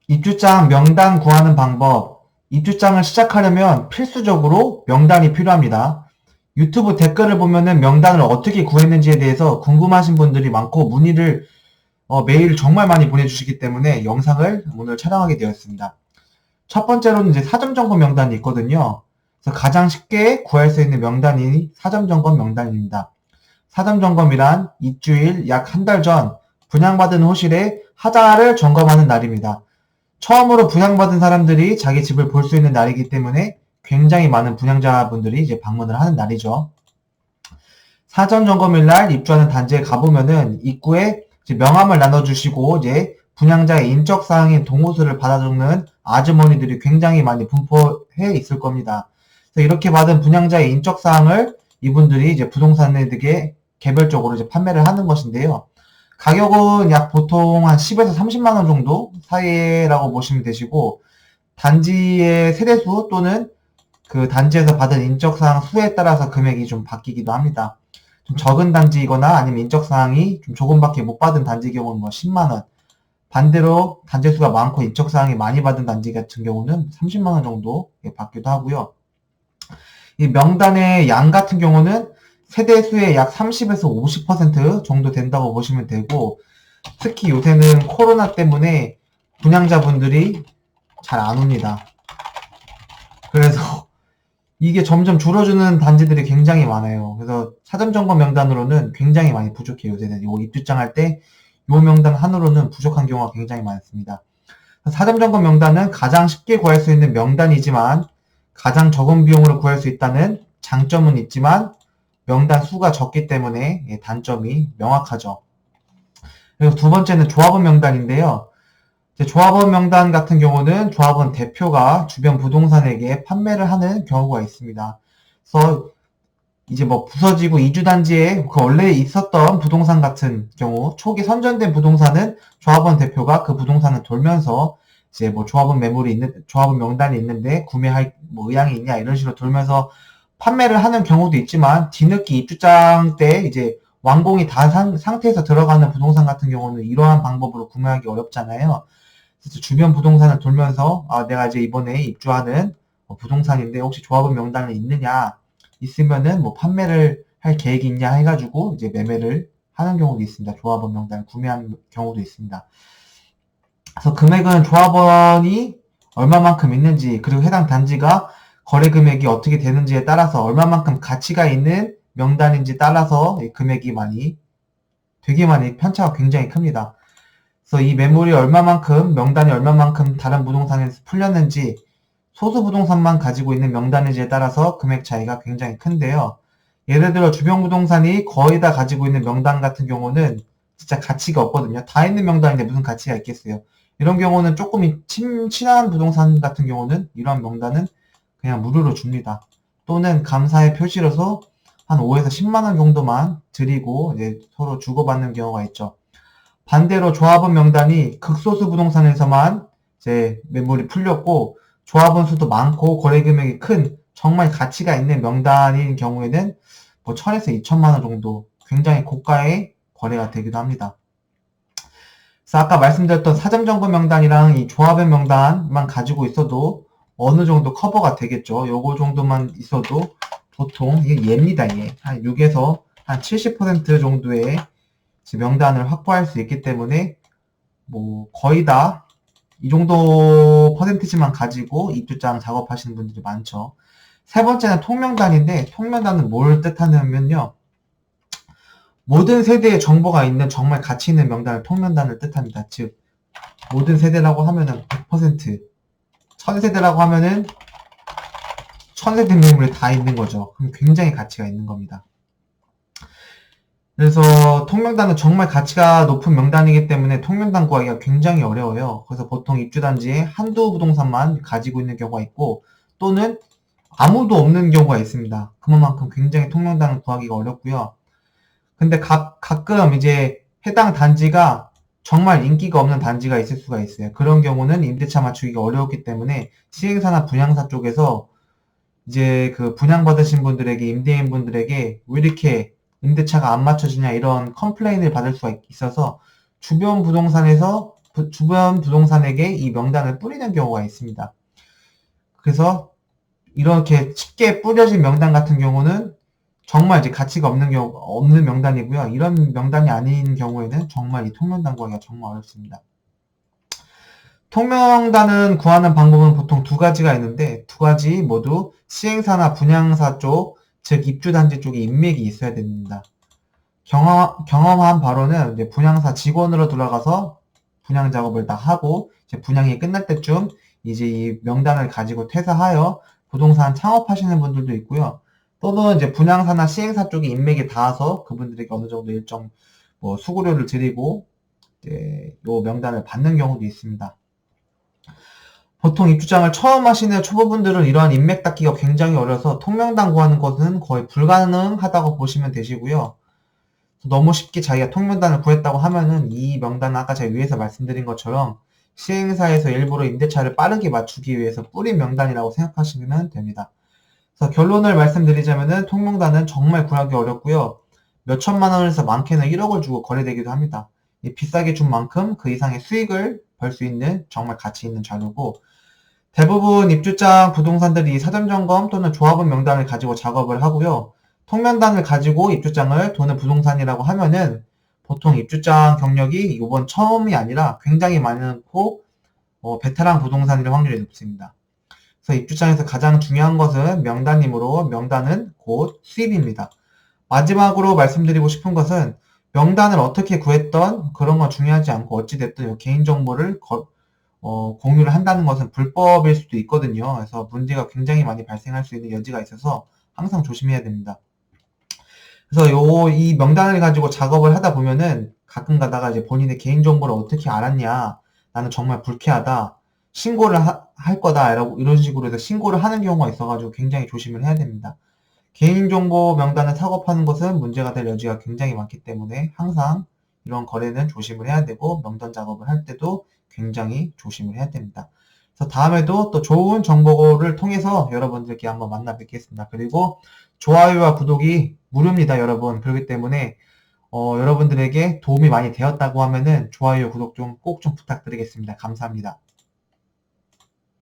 입주장 명단 구하는 방법. 입주장을 시작하려면 필수적으로 명단이 필요합니다. 유튜브 댓글을 보면은 명단을 어떻게 구했는지에 대해서 궁금하신 분들이 많고 문의를 메일을 정말 많이 보내주시기 때문에 영상을 오늘 촬영하게 되었습니다. 첫 번째로는 이제 사전 점검 명단이 있거든요. 그래서 가장 쉽게 구할 수 있는 명단이 사전 점검 명단입니다. 사전 점검이란 입주일 약 한 달 전 분양받은 호실의 하자를 점검하는 날입니다. 처음으로 분양받은 사람들이 자기 집을 볼 수 있는 날이기 때문에 굉장히 많은 분양자분들이 이제 방문을 하는 날이죠. 사전 점검일 날 입주하는 단지에 가보면은 입구에 이제 명함을 나눠주시고 이제 분양자의 인적 사항인 동호수를 받아 적는 아주머니들이 굉장히 많이 분포해 있을 겁니다. 그래서 이렇게 받은 분양자의 인적 사항을 이분들이 이제 부동산에게 개별적으로 이제 판매를 하는 것인데요. 가격은 약 보통 한 10에서 30만 원 정도 사이라고 보시면 되시고, 단지의 세대수 또는 그 단지에서 받은 인적사항 수에 따라서 금액이 좀 바뀌기도 합니다. 좀 적은 단지이거나 아니면 인적사항이 좀 조금밖에 못 받은 단지 경우는 뭐 10만 원, 반대로 단지 수가 많고 인적사항이 많이 받은 단지 같은 경우는 30만 원 정도 받기도 하고요. 이 명단의 양 같은 경우는 세대 수의 약 30에서 50% 정도 된다고 보시면 되고, 특히 요새는 코로나 때문에 분양자분들이 잘 안 옵니다. 그래서 이게 점점 줄어드는 단지들이 굉장히 많아요. 그래서 사전 점검 명단으로는 굉장히 많이 부족해요. 요새는 요 입주장 할 때 요 명단 하나로는 부족한 경우가 굉장히 많습니다. 사전 점검 명단은 가장 쉽게 구할 수 있는 명단이지만 가장 적은 비용으로 구할 수 있다는 장점은 있지만 명단 수가 적기 때문에 단점이 명확하죠. 그리고 두 번째는 조합원 명단인데요. 조합원 명단 같은 경우는 조합원 대표가 주변 부동산에게 판매를 하는 경우가 있습니다. 그래서 이제 뭐 부서지고 이주단지에 그 원래 있었던 부동산 같은 경우 초기 선전된 부동산은 조합원 대표가 그 부동산을 돌면서 이제 뭐 조합원 매물이 있는 조합원 명단이 있는데 구매할 뭐 의향이 있냐 이런 식으로 돌면서 판매를 하는 경우도 있지만 뒤늦게 입주장 때 이제 완공이 다 상태에서 들어가는 부동산 같은 경우는 이러한 방법으로 구매하기 어렵잖아요. 그래서 주변 부동산을 돌면서 내가 이제 이번에 입주하는 부동산인데 혹시 조합원 명단이 있느냐 있으면은 뭐 판매를 할 계획이 있냐 해가지고 이제 매매를 하는 경우도 있습니다. 조합원 명단을 구매하는 경우도 있습니다. 그래서 금액은 조합원이 얼마만큼 있는지 그리고 해당 단지가 거래 금액이 어떻게 되는지에 따라서 얼마만큼 가치가 있는 명단인지 따라서 금액이 되게 많이 편차가 굉장히 큽니다. 그래서 이 매물이 얼마만큼 명단이 얼마만큼 다른 부동산에서 풀렸는지 소수 부동산만 가지고 있는 명단인지에 따라서 금액 차이가 굉장히 큰데요. 예를 들어 주변 부동산이 거의 다 가지고 있는 명단 같은 경우는 진짜 가치가 없거든요. 다 있는 명단인데 무슨 가치가 있겠어요. 이런 경우는 조금 친한 부동산 같은 경우는 이러한 명단은 그냥 무료로 줍니다. 또는 감사의 표시로서 한 5에서 10만 원 정도만 드리고 이제 서로 주고받는 경우가 있죠. 반대로 조합원 명단이 극소수 부동산에서만 이제 매물이 풀렸고 조합원 수도 많고 거래 금액이 큰 정말 가치가 있는 명단인 경우에는 뭐 1000에서 2000만 원 정도 굉장히 고가의 거래가 되기도 합니다. 그래서 아까 말씀드렸던 사전 점검 명단이랑 이 조합원 명단만 가지고 있어도 어느 정도 커버가 되겠죠. 요거 정도만 있어도 보통 이게 예입니다. 예. 한 6에서 한 70% 정도의 명단을 확보할 수 있기 때문에 뭐 거의 다 이 정도 퍼센티지만 가지고 입주장 작업하시는 분들이 많죠. 세 번째는 통명단인데 통명단은 뭘 뜻하냐면요. 모든 세대의 정보가 있는 정말 가치 있는 명단을 통명단을 뜻합니다. 즉 모든 세대라고 하면은 100%, 1000세대라고 하면은 1000세대 매물이 다 있는 거죠. 그럼 굉장히 가치가 있는 겁니다. 그래서 통명단은 정말 가치가 높은 명단이기 때문에 통명단 구하기가 굉장히 어려워요. 그래서 보통 입주단지에 한두 부동산만 가지고 있는 경우가 있고 또는 아무도 없는 경우가 있습니다. 그만큼 굉장히 통명단을 구하기가 어렵고요. 근데 가끔 이제 해당 단지가 정말 인기가 없는 단지가 있을 수가 있어요. 그런 경우는 임대차 맞추기가 어려웠기 때문에 시행사나 분양사 쪽에서 이제 그 분양받으신 분들에게 임대인 분들에게 왜 이렇게 임대차가 안 맞춰지냐 이런 컴플레인을 받을 수가 있어서 주변 부동산에서 주변 부동산에게 이 명단을 뿌리는 경우가 있습니다. 그래서 이렇게 쉽게 뿌려진 명단 같은 경우는 정말 이제 가치가 없는 명단이고요. 이런 명단이 아닌 경우에는 정말 이 통명단 구하기가 정말 어렵습니다. 통명단은 구하는 방법은 보통 두 가지가 있는데, 두 가지 모두 시행사나 분양사 쪽, 즉 입주단지 쪽에 인맥이 있어야 됩니다. 경험한 바로는 이제 분양사 직원으로 들어가서 분양 작업을 다 하고, 이제 분양이 끝날 때쯤 이제 이 명단을 가지고 퇴사하여 부동산 창업하시는 분들도 있고요. 또는 이제 분양사나 시행사 쪽에 인맥이 닿아서 그분들에게 어느 정도 일정 수고료를 드리고 이제 요 명단을 받는 경우도 있습니다. 보통 입주장을 처음 하시는 초보분들은 이러한 인맥 닦기가 굉장히 어려서 통명단 구하는 것은 거의 불가능하다고 보시면 되시고요. 너무 쉽게 자기가 통명단을 구했다고 하면은 이 명단은 아까 제가 위에서 말씀드린 것처럼 시행사에서 일부러 임대차를 빠르게 맞추기 위해서 뿌린 명단이라고 생각하시면 됩니다. 그래서 결론을 말씀드리자면은 통명단은 정말 구하기 어렵고요. 몇 천만 원에서 많게는 1억을 주고 거래되기도 합니다. 비싸게 준 만큼 그 이상의 수익을 벌 수 있는 정말 가치 있는 자료고, 대부분 입주장 부동산들이 사전점검 또는 조합원 명단을 가지고 작업을 하고요. 통명단을 가지고 입주장을 도는 부동산이라고 하면은 보통 입주장 경력이 이번 처음이 아니라 굉장히 많고 베테랑 부동산일 확률이 높습니다. 그래서 입주장에서 가장 중요한 것은 명단이므로 명단은 곧 수입입니다. 마지막으로 말씀드리고 싶은 것은 명단을 어떻게 구했던 그런 건 중요하지 않고 어찌됐든 개인정보를 공유를 한다는 것은 불법일 수도 있거든요. 그래서 문제가 굉장히 많이 발생할 수 있는 여지가 있어서 항상 조심해야 됩니다. 그래서 이 명단을 가지고 작업을 하다 보면은 가끔 가다가 이제 본인의 개인정보를 어떻게 알았냐, 나는 정말 불쾌하다, 신고를 할 거다, 이런 식으로 해서 신고를 하는 경우가 있어가지고 굉장히 조심을 해야 됩니다. 개인정보 명단을 작업하는 것은 문제가 될 여지가 굉장히 많기 때문에 항상 이런 거래는 조심을 해야 되고 명단 작업을 할 때도 굉장히 조심을 해야 됩니다. 그래서 다음에도 또 좋은 정보를 통해서 여러분들께 한번 만나 뵙겠습니다. 그리고 좋아요와 구독이 무료입니다, 여러분. 그렇기 때문에 여러분들에게 도움이 많이 되었다고 하면은 좋아요, 구독 꼭 좀 부탁드리겠습니다. 감사합니다.